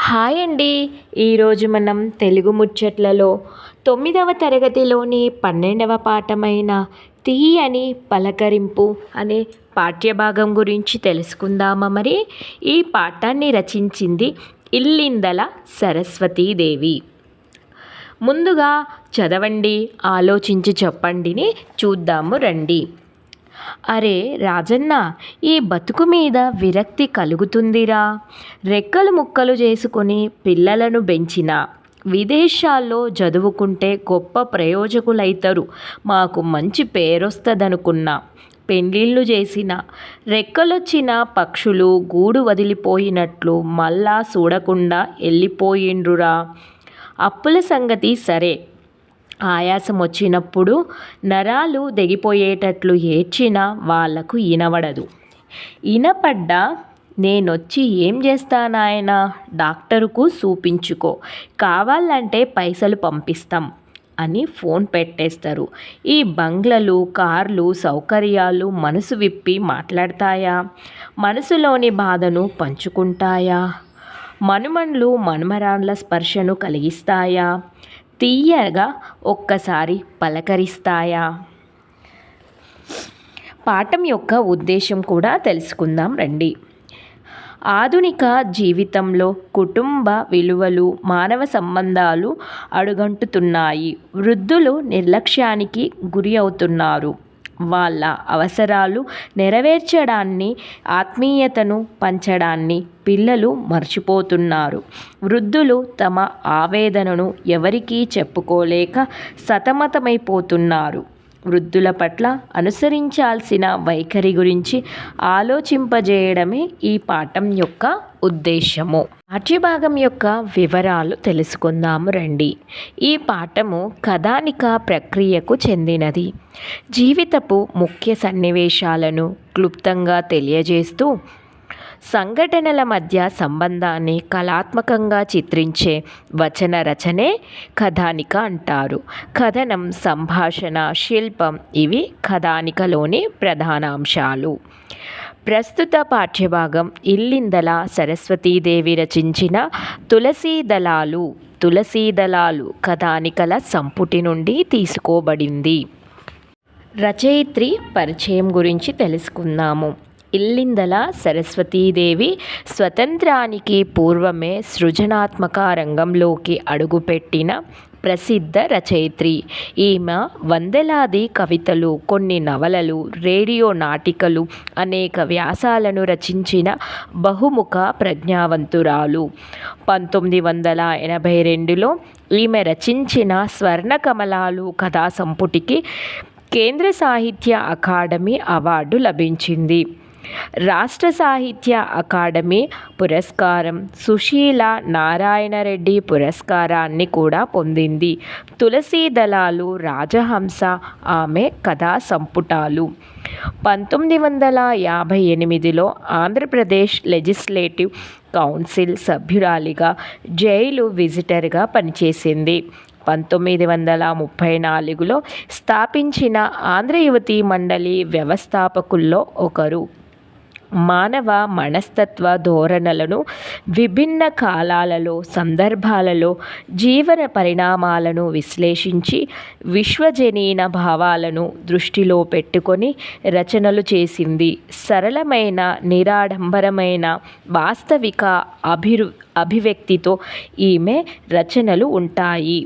Hi అండి. ఈరోజు మనం తెలుగు ముచ్చట్లలో 9వ తరగతిలోని 12వ పాఠమైన తీయని పలకరింపు అనే పాఠ్యభాగం గురించి తెలుసుకుందామా మరి? ఈ పాఠాన్ని రచించింది ఇల్లిందల సరస్వతీదేవి. ముందుగా చదవండి, ఆలోచించి చెప్పండిని చూద్దాము రండి. అరే రాజన్న, ఈ బతుకు మీద విరక్తి కలుగుతుందిరా. రెక్కలు ముక్కలు చేసుకొని పిల్లలను పెంచిన విదేశాల్లో చదువుకుంటే గొప్ప ప్రయోజకులైతారు, మాకు మంచి పేరొస్తుందనుకున్నా. పెళ్ళిళ్ళు చేసిన రెక్కలొచ్చిన పక్షులు గూడు వదిలిపోయినట్లు మళ్ళా చూడకుండా వెళ్ళిపోయిండ్రురా. అప్పుల సంగతి సరే, ఆయాసం వచ్చినప్పుడు నరాలు తెగిపోయేటట్లు ఏడ్చినా వాళ్లకు ఇనవడదు. ఇనపడ్డా నేనొచ్చి ఏం చేస్తానాయనా, డాక్టరుకు చూపించుకో, కావాలంటే పైసలు పంపిస్తాం అని ఫోన్ పెట్టేస్తారు. ఈ బంగ్లలు, కార్లు, సౌకర్యాలు మనసు విప్పి మాట్లాడతాయా? మనసులోని బాధను పంచుకుంటాయా? మనుమన్లు మనుమరాండ్ల స్పర్శను కలిగిస్తాయా? తీయగా ఒక్కసారి పలకరిస్తాయా? పాఠం యొక్క ఉద్దేశం కూడా తెలుసుకుందాం రండి. ఆధునిక జీవితంలో కుటుంబ విలువలు, మానవ సంబంధాలు అడుగంటుతున్నాయి. వృద్ధులు నిర్లక్ష్యానికి గురి అవుతున్నారు. వాళ్ళ అవసరాలు నెరవేర్చడాన్ని, ఆత్మీయతను పంచడాన్ని పిల్లలు మర్చిపోతున్నారు. వృద్ధులు తమ ఆవేదనను ఎవరికీ చెప్పుకోలేక సతమతమైపోతున్నారు. వృద్ధుల పట్ల అనుసరించాల్సిన వైఖరి గురించి ఆలోచింపజేయడమే ఈ పాఠం యొక్క ఉద్దేశము. పాఠ్యభాగం యొక్క వివరాలు తెలుసుకుందాము రండి. ఈ పాఠము కథానిక ప్రక్రియకు చెందినది. జీవితపు ముఖ్య సన్నివేశాలను క్లుప్తంగా తెలియజేస్తూ సంఘటనల మధ్య సంబంధాన్ని కళాత్మకంగా చిత్రించే వచన రచనే కథానిక అంటారు. కథనం, సంభాషణ, శిల్పం ఇవి కథానికలోని ప్రధానాంశాలు. ప్రస్తుత పాఠ్యభాగం ఇల్లిందల సరస్వతీదేవి రచించిన తులసీదళాలు కథానికల సంపుటి నుండి తీసుకోబడింది. రచయిత్రి పరిచయం గురించి తెలుసుకుందాము. ఇల్లిందల సరస్వతీదేవి స్వతంత్రానికి పూర్వమే సృజనాత్మక రంగంలోకి అడుగుపెట్టిన ప్రసిద్ధ రచయిత్రి. ఈమె వందలాది కవితలు, కొన్ని నవలలు, రేడియో నాటికలు, అనేక వ్యాసాలను రచించిన బహుముఖ ప్రజ్ఞావంతురాలు. 1982లో ఈమె రచించిన స్వర్ణకమలాలు కథా సంపుటికి కేంద్ర సాహిత్య అకాడమీ అవార్డు లభించింది. రాష్ట్ర సాహిత్య అకాడమీ పురస్కారం, సుశీల నారాయణరెడ్డి పురస్కారాన్ని కూడా పొందింది. తులసీదళాలు, రాజహంస ఆమె కథా సంపుటాలు. 1958లో ఆంధ్రప్రదేశ్ లెజిస్లేటివ్ కౌన్సిల్ సభ్యురాలిగా, జైలు విజిటర్గా పనిచేసింది. 1934లో స్థాపించిన ఆంధ్రయువతి మండలి వ్యవస్థాపకుల్లో ఒకరు. మానవ మనస్తత్వ ధోరణులను, విభిన్న కాలాలలో, సందర్భాలలో జీవన పరిణామాలను విశ్లేషించి విశ్వజనీన భావాలను దృష్టిలో పెట్టుకొని రచనలు చేసింది. సరళమైన, నిరాడంబరమైన, వాస్తవిక అభివ్యక్తితో ఈమె రచనలు ఉంటాయి.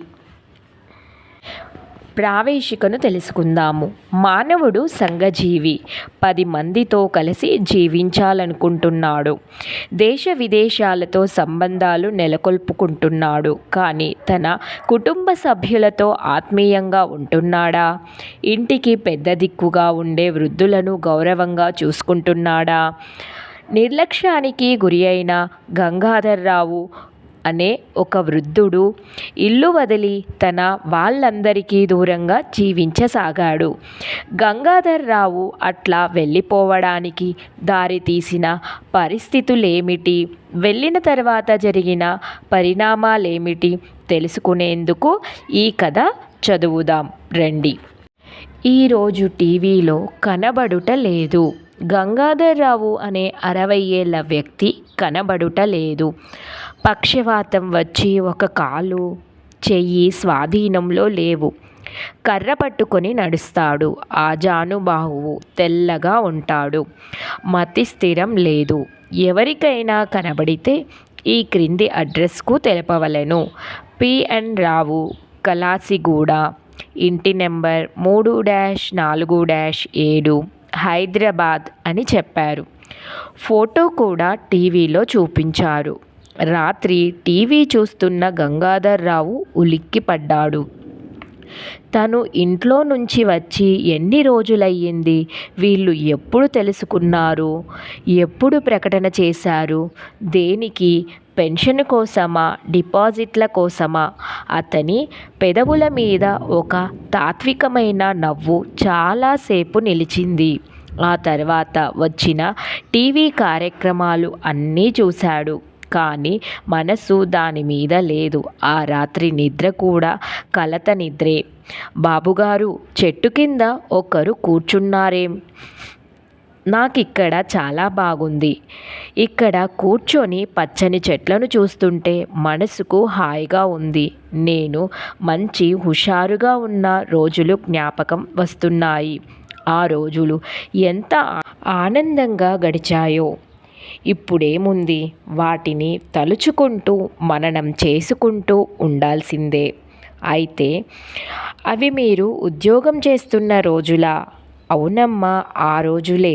ప్రావేశికను తెలుసుకుందాము. మానవుడు సంఘజీవి. 10 మందితో కలిసి జీవించాలనుకుంటున్నాడు. దేశ విదేశాలతో సంబంధాలు నెలకొల్పుకుంటున్నాడు. కానీ తన కుటుంబ సభ్యులతో ఆత్మీయంగా ఉంటున్నాడా? ఇంటికి పెద్ద దిక్కుగా ఉండే వృద్ధులను గౌరవంగా చూసుకుంటున్నాడా? నిర్లక్ష్యానికి గురి అయిన గంగాధర్రావు అనే ఒక వృద్ధుడు ఇల్లు వదిలి తన వాళ్ళందరికీ దూరంగా జీవించసాగాడు. గంగాధర్రావు అట్లా వెళ్ళిపోవడానికి దారితీసిన పరిస్థితులేమిటి? వెళ్ళిన తర్వాత జరిగిన పరిణామాలేమిటి? తెలుసుకునేందుకు ఈ కథ చదువుదాం రండి. ఈరోజు టీవీలో కనబడుట లేదు. గంగాధర్రావు అనే 60 ఏళ్ల వ్యక్తి కనబడుట లేదు. పక్షవాతం వచ్చి ఒక కాలు చెయ్యి స్వాధీనంలో లేవు. కర్ర పట్టుకొని నడుస్తాడు. ఆజానుబాహువు, తెల్లగా ఉంటాడు. మతి స్థిరం లేదు. ఎవరికైనా కనబడితే ఈ క్రింది అడ్రస్కు తెలపవలెను. పిఎన్ రావు, కలాసిగూడ, ఇంటి నెంబర్ 3-4-7, హైదరాబాద్ అని చెప్పారు. ఫోటో కూడా టీవీలో చూపించారు. రాత్రి టీవీ చూస్తున్న గంగాధర్రావు ఉలిక్కిపడ్డాడు. తను ఇంట్లో నుంచి వచ్చి ఎన్ని రోజులయ్యింది? వీళ్ళు ఎప్పుడు తెలుసుకున్నారు? ఎప్పుడు ప్రకటన చేశారు? దేనికి? పెన్షన్ కోసమా? డిపాజిట్ల కోసమా? అతని పెదవుల మీద ఒక తాత్వికమైన నవ్వు చాలాసేపు నిలిచింది. ఆ తర్వాత వచ్చిన టీవీ కార్యక్రమాలు అన్నీ చూశాడు. కానీ మనసు దాని మీద లేదు. ఆ రాత్రి నిద్ర కూడా కలత నిద్రే. బాబుగారు, చెట్టు కింద ఒకరు కూర్చున్నారేం? నాకిక్కడ చాలా బాగుంది. ఇక్కడ కూర్చొని పచ్చని చెట్లను చూస్తుంటే మనసుకు హాయిగా ఉంది. నేను మంచి హుషారుగా ఉన్న రోజులు జ్ఞాపకం వస్తున్నాయి. ఆ రోజులు ఎంత ఆనందంగా గడిచాయో. ఇప్పుడేముంది? వాటిని తలుచుకుంటూ మననం చేసుకుంటూ ఉండాల్సిందే. అయితే అవి మీరు ఉద్యోగం చేస్తున్న రోజులా? అవునమ్మా, ఆ రోజులే.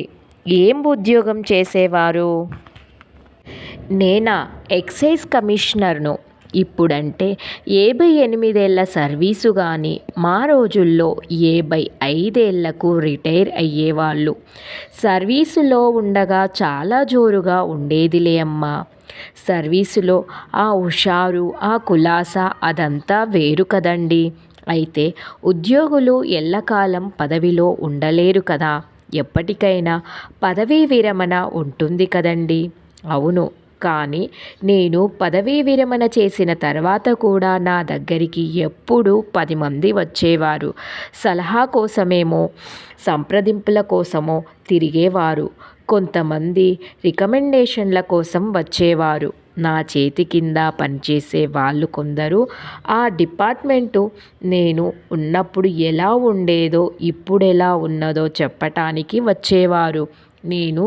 ఏం ఉద్యోగం చేసేవారు? నేనా? ఎక్సైజ్ కమిషనర్ను. ఇప్పుడంటే 58 సర్వీసు గాని మా రోజుల్లో 75 రిటైర్ అయ్యేవాళ్ళు. సర్వీసులో ఉండగా చాలా జోరుగా ఉండేదిలే అమ్మా. సర్వీసులో ఆ హుషారు, ఆ కులాసా అదంతా వేరు కదండి. అయితే ఉద్యోగులు ఎల్లకాలం పదవిలో ఉండలేరు కదా. ఎప్పటికైనా పదవీ విరమణ ఉంటుంది కదండి. అవును, కానీ నేను పదవీ విరమణ చేసిన తర్వాత కూడా నా దగ్గరికి ఎప్పుడూ 10 మంది వచ్చేవారు. సలహా కోసమేమో, సంప్రదింపుల కోసమో తిరిగేవారు. కొంతమంది రికమెండేషన్ల కోసం వచ్చేవారు. నా చేతి కింద పనిచేసే వాళ్ళు కొందరు ఆ డిపార్ట్మెంటు నేను ఉన్నప్పుడు ఎలా ఉండేదో ఇప్పుడెలా ఉన్నదో చెప్పటానికి వచ్చేవారు. నేను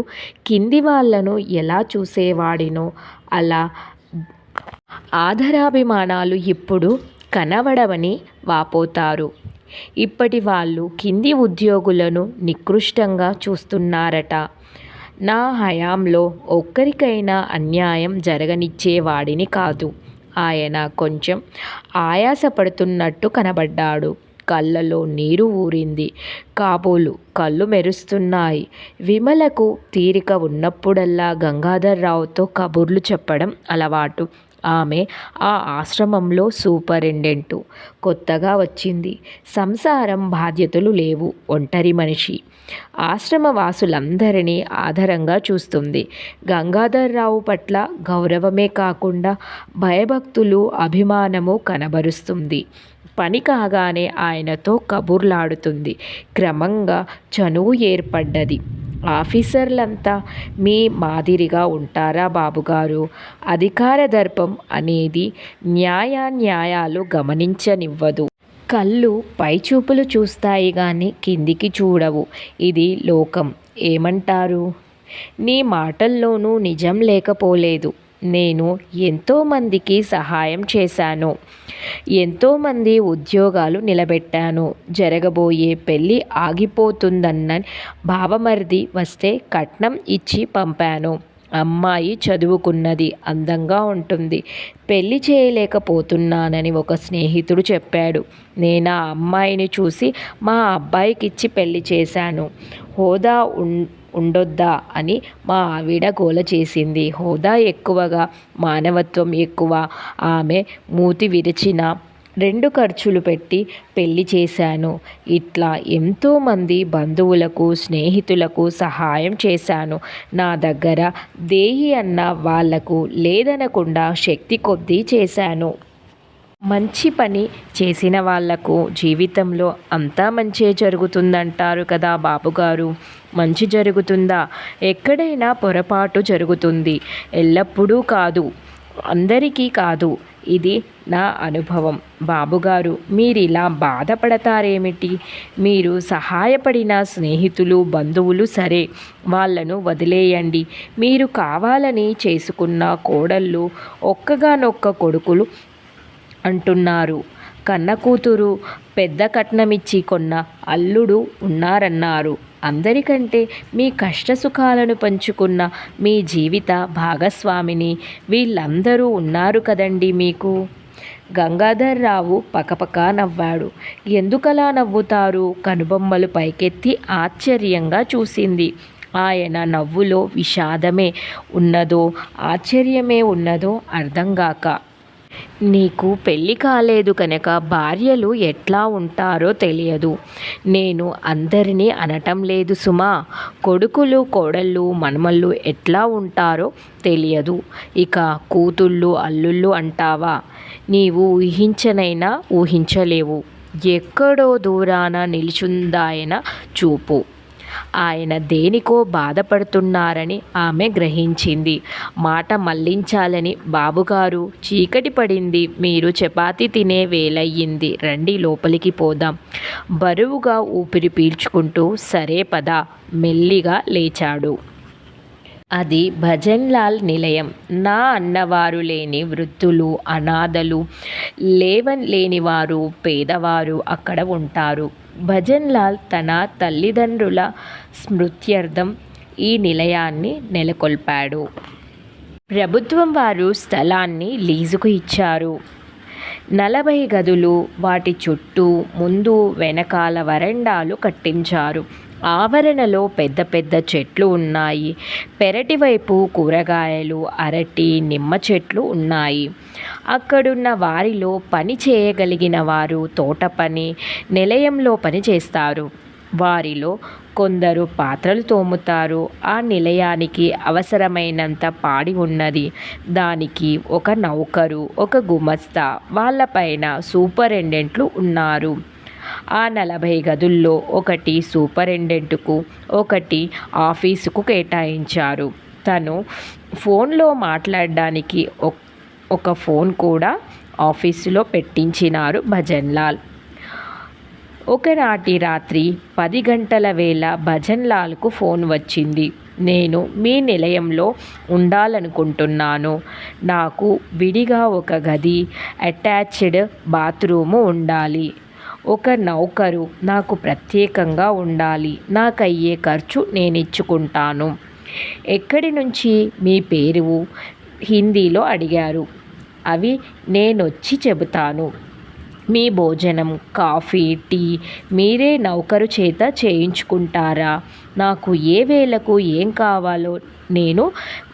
కింది వాళ్ళను ఎలా చూసేవాడినో అలా ఆదరాభిమానాలు ఇప్పుడు కనబడవని వాపోతారు. ఇప్పటి వాళ్ళు కింది ఉద్యోగులను నికృష్టంగా చూస్తున్నారట. నా హయాంలో ఒక్కరికైనా అన్యాయం జరగనిచ్చేవాడిని కాదు. ఆయన కొంచెం ఆయాసపడుతున్నట్టు కనబడ్డాడు. కళ్ళలో నీరు ఊరింది. కాబోలు కళ్ళు మెరుస్తున్నాయి. విమలకు తీరిక ఉన్నప్పుడల్లా గంగాధర్రావుతో కబుర్లు చెప్పడం అలవాటు. ఆమె ఆ ఆశ్రమంలో సూపరింటెండెంటు. కొత్తగా వచ్చింది. సంసారం, బాధ్యతలు లేవు. ఒంటరి మనిషి. ఆశ్రమవాసులందరినీ ఆదరంగా చూస్తుంది. గంగాధర్రావు పట్ల గౌరవమే కాకుండా భయభక్తులు, అభిమానము కనబరుస్తుంది. పని కాగానే ఆయనతో కబుర్లాడుతుంది. క్రమంగా చనువు ఏర్పడ్డది. ఆఫీసర్లంతా మీ మాదిరిగా ఉంటారా బాబుగారు? అధికార దర్పం అనేది న్యాయాలు గమనించనివ్వదు. కళ్ళు పైచూపులు చూస్తాయి గాని కిందికి చూడవు. ఇది లోకం. ఏమంటారు? నీ మాటల్లోనూ నిజం లేకపోలేదు. నేను ఎంతోమందికి సహాయం చేశాను. ఎంతోమంది ఉద్యోగాలు నిలబెట్టాను. జరగబోయే పెళ్ళి ఆగిపోతుందన్న బావమరిది వస్తే కట్నం ఇచ్చి పంపాను. అమ్మాయి చదువుకున్నది, అందంగా ఉంటుంది. పెళ్లి చేయలేకపోతున్నానని ఒక స్నేహితుడు చెప్పాడు. నేను ఆ అమ్మాయిని చూసి మా అబ్బాయికిచ్చి పెళ్లి చేశాను. హోదా ఉండొద్దా అని మా ఆవిడ గోల చేసింది. హోదా ఎక్కువగా, మానవత్వం ఎక్కువ. ఆమె మూతి విరిచిన 2 ఖర్చులు పెట్టి పెళ్లి చేశాను. ఇట్లా ఎంతోమంది బంధువులకు, స్నేహితులకు సహాయం చేశాను. నా దగ్గర దేహి అన్న వాళ్లకు లేదనకుండా శక్తి కొద్దీ చేశాను. మంచి పని చేసిన వాళ్లకు జీవితంలో అంతా మంచే జరుగుతుందంటారు కదా బాబుగారు. మంచి జరుగుతుందా? ఎక్కడైనా పొరపాటు జరుగుతుంది. ఎల్లప్పుడూ కాదు. అందరికీ కాదు, ఇది నా అనుభవం. బాబుగారు, మీరిలా బాధపడతారేమిటి? మీరు సహాయపడిన స్నేహితులు, బంధువులు సరే, వాళ్ళను వదిలేయండి. మీరు కావాలని చేసుకున్న కోడళ్ళు, ఒక్కగానొక్క కొడుకులు అంటున్నారు. కన్న కూతురు, పెద్ద కట్నమిచ్చి కొన్న అల్లుడు ఉన్నారన్నారు. అందరికంటే మీ కష్టసుఖాలను పంచుకున్న మీ జీవిత భాగస్వామిని వీళ్ళందరూ ఉన్నారు కదండి మీకు. గంగాధర్రావు పకపక నవ్వాడు. ఎందుకలా నవ్వుతారు? కనుబొమ్మలు పైకెత్తి ఆశ్చర్యంగా చూసింది. ఆయన నవ్వులో విషాదమే ఉన్నదో ఆశ్చర్యమే ఉన్నదో అర్థంగాక, నీకు పెళ్ళి కాలేదు కనుక భార్యలు ఎట్లా ఉంటారో తెలియదు. నేను అందరినీ అనటం లేదు సుమా. కొడుకులు, కోడళ్ళు, మనమళ్ళు ఎట్లా ఉంటారో తెలియదు. ఇక కూతుళ్ళు, అల్లుళ్ళు అంటావా? నీవు ఊహించనైనా ఊహించలేవు. ఎక్కడో దూరాన నిలుచుందాయన చూపు. ఆయన దేనికో బాధపడుతున్నారని ఆమె గ్రహించింది. మాట మళ్ళించాలని, బాబుగారు, చీకటి పడింది, మీరు చపాతీ తినే వేలయ్యింది, రండి లోపలికి పోదాం. బరువుగా ఊపిరి పీల్చుకుంటూ సరే పద, మెల్లిగా లేచాడు. అది భజన్లాల్ నిలయం. నా అన్నవారు లేని వృద్ధులు, అనాథలు, లేనివారు, పేదవారు అక్కడ ఉంటారు. భజన్లాల్ తన తల్లిదండ్రుల స్మృత్యర్థం ఈ నిలయాన్ని నెలకొల్పాడు. ప్రభుత్వం వారు స్థలాన్ని లీజుకు ఇచ్చారు. 40 గదులు, వాటి చుట్టూ ముందు వెనకాల వరండాలు కట్టించారు. ఆవరణలో పెద్ద పెద్ద చెట్లు ఉన్నాయి. పెరటి వైపు కూరగాయలు, అరటి, నిమ్మ చెట్లు ఉన్నాయి. అక్కడున్న వారిలో పని చేయగలిగిన వారు తోట పని, నిలయంలో పని చేస్తారు. వారిలో కొందరు పాత్రలు తోముతారు. ఆ నిలయానికి అవసరమైనంత పాడి ఉన్నది. దానికి ఒక నౌకరు, ఒక గుమస్తా, వాళ్ళపైన సూపరింటెండెంట్లు ఉన్నారు. ఆ 40 గదుల్లో ఒకటి సూపరింటెండెంట్కు, ఒకటి ఆఫీసుకు కేటాయించారు. తను ఫోన్లో మాట్లాడడానికి ఒక ఫోన్ కూడా ఆఫీసులో పెట్టించినారు భజన్లాల్. ఒకనాటి రాత్రి 10 గంటల వేళ భజన్లాల్కు ఫోన్ వచ్చింది. నేను మీ నిలయంలో ఉండాలనుకుంటున్నాను. నాకు విడిగా ఒక గది, అటాచ్డ్ బాత్రూము ఉండాలి. ఒక నౌకరు నాకు ప్రత్యేకంగా ఉండాలి. నాకయ్యే ఖర్చు నేనిచ్చుకుంటాను. ఎక్కడి నుంచి? మీ పేరు హిందీలో అడిగారు. అవి నేనొచ్చి చెబుతాను. మీ భోజనం, కాఫీ, టీ మీరే నౌకరు చేత చేయించుకుంటారా? నాకు ఏ వేళకు ఏం కావాలో నేను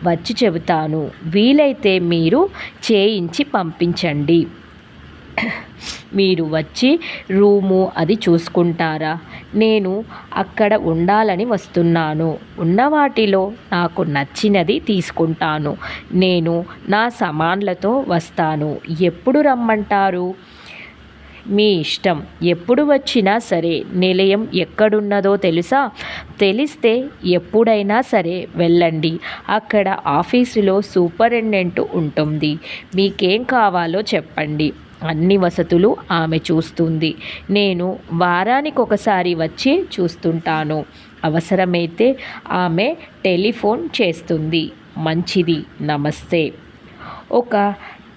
వచ్చి చెబుతాను. వీలైతే మీరు చేయించి పంపించండి. మీరు వచ్చి రూము అది చూసుకుంటారా? నేను అక్కడ ఉండాలని వస్తున్నాను. ఉన్న వాటిలో నాకు నచ్చినది తీసుకుంటాను. నేను నా సామాన్లతో వస్తాను. ఎప్పుడు రమ్మంటారు? మీ ఇష్టం. ఎప్పుడు వచ్చినా సరే. నిలయం ఎక్కడున్నదో తెలుసా? తెలిస్తే ఎప్పుడైనా సరే వెళ్ళండి. అక్కడ ఆఫీసులో సూపరింటెండెంట్ ఉంటుంది. మీకేం కావాలో చెప్పండి. అన్ని వసతులు ఆమె చూస్తుంది. నేను వారానికొకసారి వచ్చి చూస్తుంటాను. అవసరమైతే ఆమె టెలిఫోన్ చేస్తుంది. మంచిది, నమస్తే. ఒక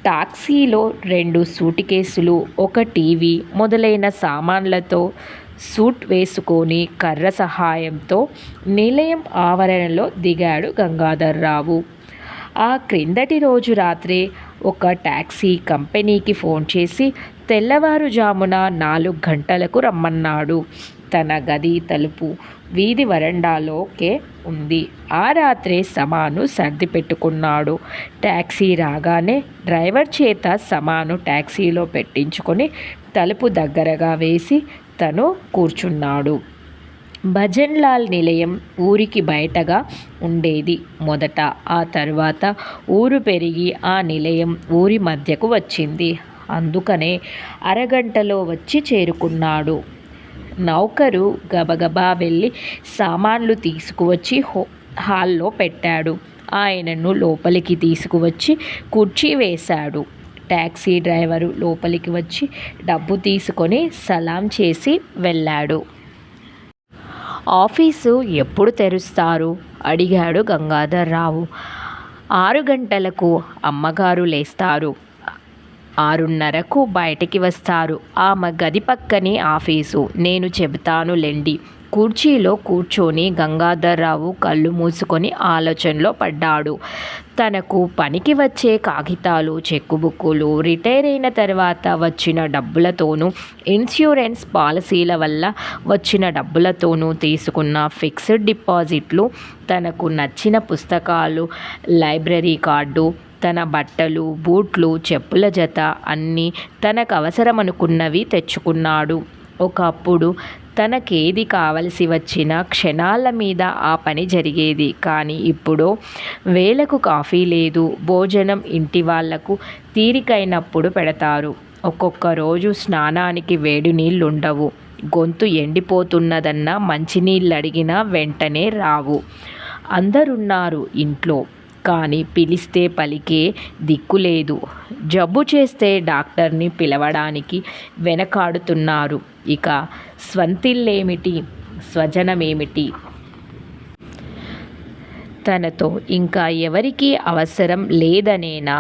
టాక్సీలో 2 సూట్ కేసులు, ఒక టీవీ మొదలైన సామాన్లతో సూట్ వేసుకొని కర్ర సహాయంతో నిలయం ఆవరణలో దిగాడు గంగాధర్రావు. ఆ క్రిందటి రోజు రాత్రే ఒక టాక్సీ కంపెనీకి ఫోన్ చేసి తెల్లవారుజామున 4 గంటలకు రమ్మన్నాడు. తన గది తలుపు వీధి వరండాలోకే ఉంది. ఆ రాత్రే సామాను సర్ది పెట్టుకున్నాడు. టాక్సీ రాగానే డ్రైవర్ చేత సామాను టాక్సీలో పెట్టించుకొని తలుపు దగ్గరగా వేసి తను కూర్చున్నాడు. భజన్లాల్ నిలయం ఊరికి బయటగా ఉండేది మొదట. ఆ తర్వాత ఊరు పెరిగి ఆ నిలయం ఊరి మధ్యకు వచ్చింది. అందుకనే అరగంటలో వచ్చి చేరుకున్నాడు. నౌకరు గబగబా వెళ్ళి సామాన్లు తీసుకువచ్చి హాల్లో పెట్టాడు. ఆయనను లోపలికి తీసుకువచ్చి కుర్చీ వేశాడు. టాక్సీ డ్రైవరు లోపలికి వచ్చి డబ్బు తీసుకొని సలాం చేసి వెళ్ళాడు. ఆఫీసు ఎప్పుడు తెరుస్తారు? అడిగాడు గంగాధర్రావు. 6 గంటలకు అమ్మగారు లేస్తారు. 6:30కు బయటికి వస్తారు. ఆమె గది పక్కనే ఆఫీసు. నేను చెబుతాను లెండి. కుర్చీలో కూర్చొని గంగాధర్రావు కళ్ళు మూసుకొని ఆలోచనలో పడ్డాడు. తనకు పనికి వచ్చే కాగితాలు, చెక్కుబుక్కులు, రిటైర్ అయిన తర్వాత వచ్చిన డబ్బులతోనూ, ఇన్సూరెన్స్ పాలసీల వల్ల వచ్చిన డబ్బులతోనూ తీసుకున్న ఫిక్స్డ్ డిపాజిట్లు, తనకు నచ్చిన పుస్తకాలు, లైబ్రరీ కార్డు, తన బట్టలు, బూట్లు, చెప్పుల జత అన్నీ తనకు అవసరమనుకున్నవి తెచ్చుకున్నాడు. ఒకప్పుడు తనకేది కావలసి వచ్చినా క్షణాల మీద ఆ పని జరిగేది. కానీ ఇప్పుడు వేళకు కాఫీ లేదు, భోజనం ఇంటి వాళ్లకు తీరికైనప్పుడు పెడతారు. ఒక్కొక్క రోజు స్నానానికి వేడి నీళ్లుండవు. గొంతు ఎండిపోతున్నదన్నా మంచినీళ్ళడిగినా వెంటనే రావు. అందరున్నారు ఇంట్లో, కానీ పిలిస్తే పలికే దిక్కులేదు. జబ్బు చేస్తే డాక్టర్ని పిలవడానికి వెనకాడుతున్నారు. ఇక స్వంతిల్లేమిటి, స్వజనమేమిటి? తనతో ఇంకా ఎవరికీ అవసరం లేదనేనా?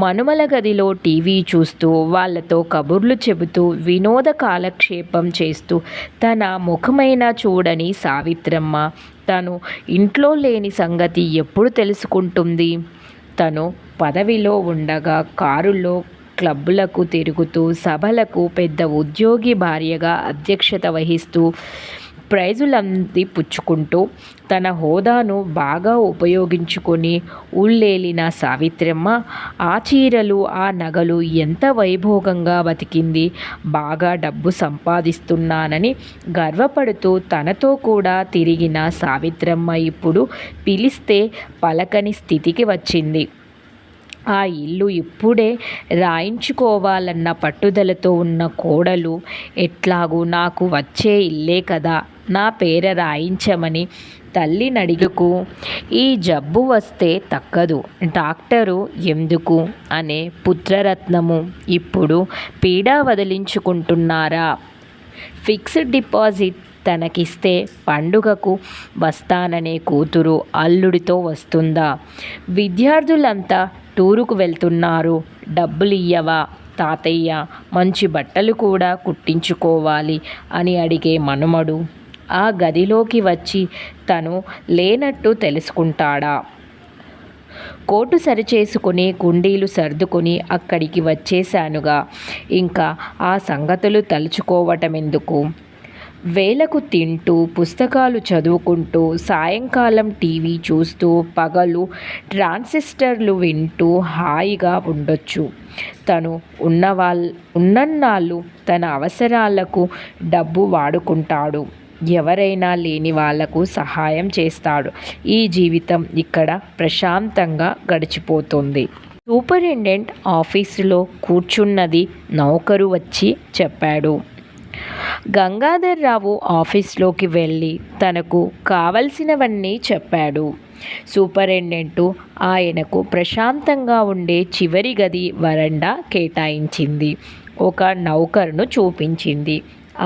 మనుమల గదిలో టీవీ చూస్తూ, వాళ్లతో కబుర్లు చెబుతూ, వినోద కాలక్షేపం చేస్తూ తన ముఖమైనా చూడని సావిత్రమ్మ తను ఇంట్లో లేని సంగతి ఎప్పుడు తెలుసుకుంటుంది? తను పదవిలో ఉండగా కారులో క్లబ్బులకు తిరుగుతూ, సభలకు పెద్ద ఉద్యోగి భార్యగా అధ్యక్షత వహిస్తూ, ప్రైజులంది పుచ్చుకుంటూ, తన హోదాను బాగా ఉపయోగించుకొని ఊళ్ళేలిన సావిత్రమ్మ ఆ చీరలు, ఆ నగలు ఎంత వైభోగంగా బతికింది. బాగా డబ్బు సంపాదిస్తున్నానని గర్వపడుతూ తనతో కూడా తిరిగిన సావిత్రమ్మ ఇప్పుడు పిలిస్తే పలకని స్థితికి వచ్చింది. ఆ ఇల్లు ఇప్పుడే రాయించుకోవాలన్న పట్టుదలతో ఉన్న కోడలు ఎట్లాగూ నాకు వచ్చే ఇల్లే కదా, నా పేర రాయించమని తల్లినడిగకు. ఈ జబ్బు వస్తే తక్కదు, డాక్టరు ఎందుకు అనే పుత్రరత్నము ఇప్పుడు పీడా వదిలించుకుంటున్నారా? ఫిక్స్డ్ డిపాజిట్ తనకిస్తే పండుగకు వస్తాననే కూతురు అల్లుడితో వస్తుందా? విద్యార్థులంతా టూరుకు వెళ్తున్నారు, డబ్బులియ్యవా తాతయ్య, మంచి బట్టలు కూడా కుట్టించుకోవాలి అని అడిగే మనుమడు ఆ గదిలోకి వచ్చి తను లేనట్టు తెలుసుకుంటాడా? కోటు సరిచేసుకుని కుండీలు సర్దుకుని అక్కడికి వచ్చేశానుగా, ఇంకా ఆ సంగతులు తలుచుకోవటమెందుకు? వేళకు తింటూ, పుస్తకాలు చదువుకుంటూ, సాయంకాలం టీవీ చూస్తూ, పగలు ట్రాన్సిస్టర్లు వింటూ హాయిగా ఉండొచ్చు. తను ఉన్నన్నాళ్ళు తన అవసరాలకు డబ్బు వాడుకుంటాడు. ఎవరైనా లేని వాళ్లకు సహాయం చేస్తాడు. ఈ జీవితం ఇక్కడ ప్రశాంతంగా గడిచిపోతుంది. సూపరింటెండెంట్ ఆఫీసులో కూర్చున్నది నౌకరు వచ్చి చెప్పాడు. గంగాధర్రావు ఆఫీస్లోకి వెళ్ళి తనకు కావలసినవన్నీ చెప్పాడు. సూపరింటెండెంటు ఆయనకు ప్రశాంతంగా ఉండే చివరి గది వరండా కేటాయించింది. ఒక నౌకరును చూపించింది.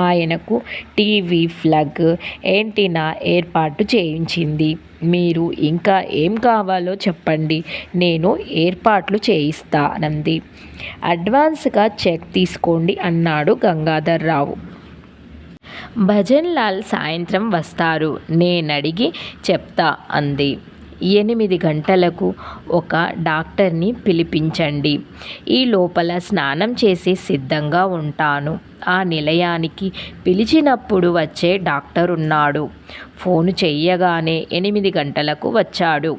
ఆయనకు టీవీ, ప్లగ్, యాంటీనా ఏర్పాటు చేయించింది. మీరు ఇంకా ఏం కావాలో చెప్పండి, నేను ఏర్పాట్లు చేయిస్తానంది. అడ్వాన్స్గా చెక్ తీసుకోండి అన్నాడు గంగాధర్రావు. భజన్ లాల్ సాయంత్రం వస్తారు, నేనడిగి చెప్తా అంది. 8 గంటలకు ఒక డాక్టర్ని పిలిపించండి. ఈ లోపల స్నానం చేసి సిద్ధంగా ఉంటాను. ఆ నిలయానికి పిలిచినప్పుడు వచ్చే డాక్టర్ ఉన్నాడు. ఫోను చెయ్యగానే 8 గంటలకు వచ్చాడు.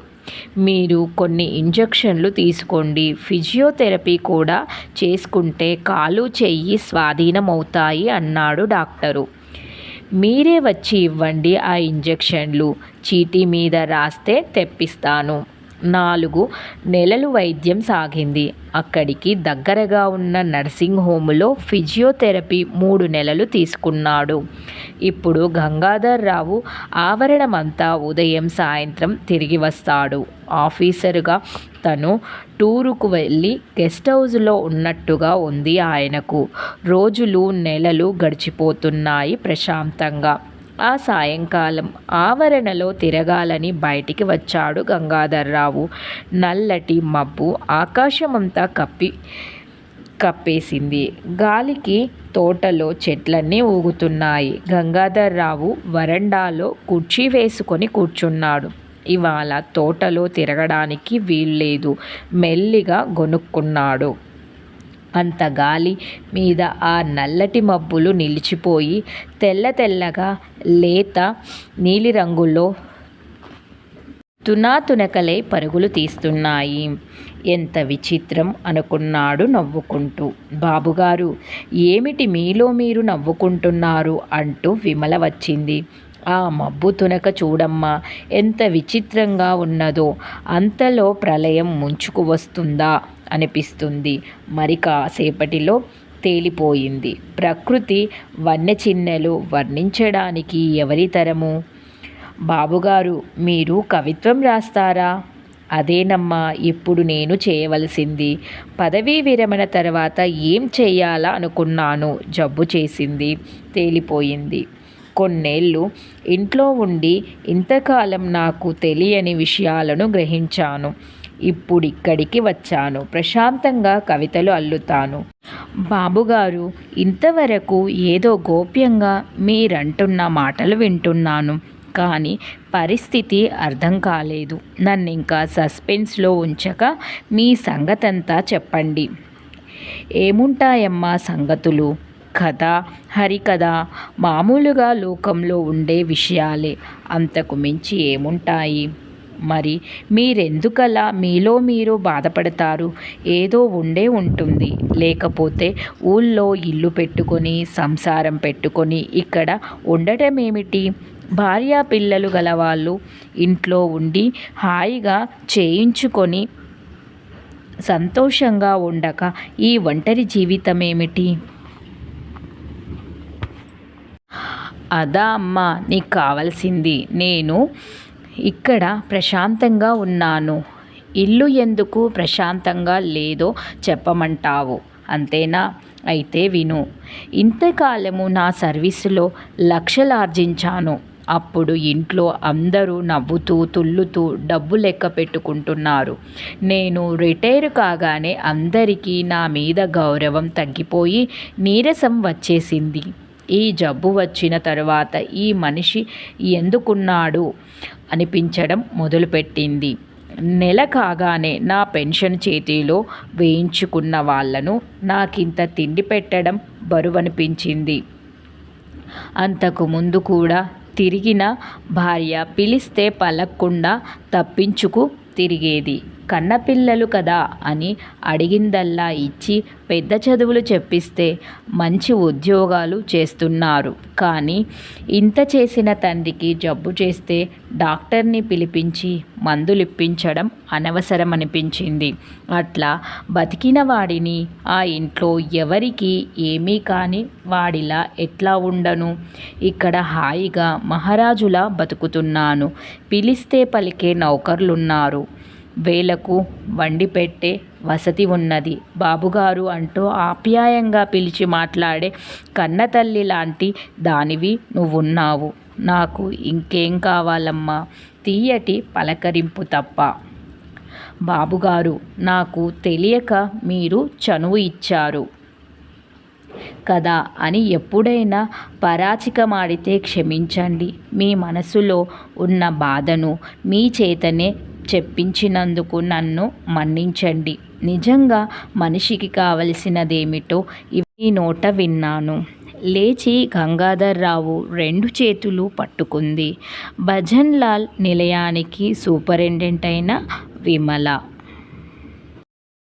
మీరు కొన్ని ఇంజెక్షన్లు తీసుకోండి, ఫిజియోథెరపీ కూడా చేసుకుంటే కాలు చెయ్యి స్వాధీనమవుతాయి అన్నాడు డాక్టరు. మీరే వచ్చి ఇవ్వండి ఆ ఇంజెక్షన్లు, చీటీ మీద రాస్తే తెప్పిస్తాను. 4 నెలలు వైద్యం సాగింది. అక్కడికి దగ్గరగా ఉన్న నర్సింగ్ హోములో ఫిజియోథెరపీ 3 నెలలు తీసుకున్నాడు. ఇప్పుడు గంగాధర్రావు ఆవరణమంతా ఉదయం సాయంత్రం తిరిగి వస్తాడు. ఆఫీసరుగా తను టూరుకు వెళ్ళి గెస్ట్ హౌస్లో ఉన్నట్టుగా ఉంది ఆయనకు. రోజులు నెలలు గడిచిపోతున్నాయి ప్రశాంతంగా. ఆ సాయంకాలం ఆవరణలో తిరగాలని బయటికి వచ్చాడు గంగాధర్రావు. నల్లటి మబ్బు ఆకాశమంతా కప్పేసింది. గాలికి తోటలో చెట్లన్నీ ఊగుతున్నాయి. గంగాధర్రావు వరండాలో కుర్చీ వేసుకొని కూర్చున్నాడు. ఇవాళ తోటలో తిరగడానికి వీల్లేదు. మెల్లిగా గొనుక్కున్నాడు. అంత గాలి మీద ఆ నల్లటి మబ్బులు నిలిచిపోయి తెల్లగా లేత నీలిరంగులో తునాతునకలై పరుగులు తీస్తున్నాయి. ఎంత విచిత్రం అనుకున్నాడు నవ్వుకుంటూ. బాబుగారు, ఏమిటి మీలో మీరు నవ్వుకుంటున్నారు అంటూ విమల వచ్చింది. ఆ మబ్బు తునక చూడమ్మా, ఎంత విచిత్రంగా ఉన్నదో. అంతలో ప్రళయం ముంచుకు వస్తుందా అనిపిస్తుంది. మరి కాసేపటిలో తేలిపోయింది. ప్రకృతి వన్నెచిన్నెలు వర్ణించడానికి ఎవరి తరము? బాబుగారు, మీరు కవిత్వం రాస్తారా? అదేనమ్మా ఇప్పుడు నేను చేయవలసింది. పదవీ విరమణ తర్వాత ఏం చెయ్యాలా అనుకున్నాను. జబ్బు చేసింది, తేలిపోయింది. కొన్నేళ్ళు ఇంట్లో ఉండి ఇంతకాలం నాకు తెలియని విషయాలను గ్రహించాను. ఇప్పుడిక్కడికి వచ్చాను. ప్రశాంతంగా కవితలు అల్లుతాను. బాబుగారు, ఇంతవరకు ఏదో గోప్యంగా మీరంటున్న మాటలు వింటున్నాను. కానీ పరిస్థితి అర్థం కాలేదు. నన్నింకా సస్పెన్స్లో ఉంచక మీ సంగతంతా చెప్పండి. ఏముంటాయమ్మా సంగతులు? కథ, హరికథ, మామూలుగా లోకంలో ఉండే విషయాలే. అంతకు మించి ఏముంటాయి? మరి మీరెందుకలా మీలో మీరు బాధపడతారు? ఏదో ఉండే ఉంటుంది. లేకపోతే ఊళ్ళో ఇల్లు పెట్టుకొని సంసారం పెట్టుకొని ఇక్కడ ఉండటమేమిటి? భార్యా పిల్లలు గలవాళ్ళు ఇంట్లో ఉండి హాయిగా చేయించుకొని సంతోషంగా ఉండక ఈ ఒంటరి జీవితమేమిటి? అదా అమ్మా నీకు కావలసింది? నేను ఇక్కడ ప్రశాంతంగా ఉన్నాను. ఇల్లు ఎందుకు ప్రశాంతంగా లేదో చెప్పమంటావు, అంతేనా? అయితే విను. ఇంతకాలము నా సర్వీసులో లక్షలార్జించాను. అప్పుడు ఇంట్లో అందరూ నవ్వుతూ తుల్లుతూ డబ్బు లెక్క పెట్టుకుంటున్నారు. నేను రిటైర్ కాగానే అందరికీ నా మీద గౌరవం తగ్గిపోయి నీరసం వచ్చేసింది. ఈ జబ్బు వచ్చిన తరువాత ఈ మనిషి ఎందుకున్నాడు అనిపించడం మొదలుపెట్టింది. నెల కాగానే నా పెన్షన్ చేతిలో వేయించుకున్న వాళ్లను నాకింత తిండి పెట్టడం బరువనిపించింది. అంతకుముందు కూడా తిరిగిన భార్య పిలిస్తే పలక్కుండా తప్పించుకు తిరిగేది. కన్నపిల్లలు కదా అని అడిగిందల్లా ఇచ్చి పెద్ద చదువులు చెప్పిస్తే మంచి ఉద్యోగాలు చేస్తున్నారు. కానీ ఇంత చేసిన తండ్రికి జబ్బు చేస్తే డాక్టర్ని పిలిపించి మందులిప్పించడం అనవసరమనిపించింది. అట్లా బతికిన వాడిని ఆ ఇంట్లో ఎవరికి ఏమీ కాని వాడిలా ఎట్లా ఉండను? ఇక్కడ హాయిగా మహారాజులా బతుకుతున్నాను. పిలిస్తే పలికే నౌకర్లున్నారు. వేలకు వండి పెట్టే వసతి ఉన్నది. బాబుగారు అంటూ ఆప్యాయంగా పిలిచి మాట్లాడే కన్నతల్లి లాంటి దానివి నువ్వున్నావు. నాకు ఇంకేం కావాలమ్మా? తీయటి పలకరింపు తప్ప. బాబుగారు, నాకు తెలియక మీరు చనువు ఇచ్చారు కదా అని ఎప్పుడైనా పరాచికమాడితే క్షమించండి. మీ మనసులో ఉన్న బాధను మీ చేతనే చెప్పించినందుకు నన్ను మన్నించండి. నిజంగా మనిషికి కావలసినదేమిటో ఈ నోట విన్నాను. లేచి గంగాధర్రావు 2 చేతులు పట్టుకుంది. భజన్లాల్ నిలయానికి సూపరింటెండెంట్ అయిన విమల.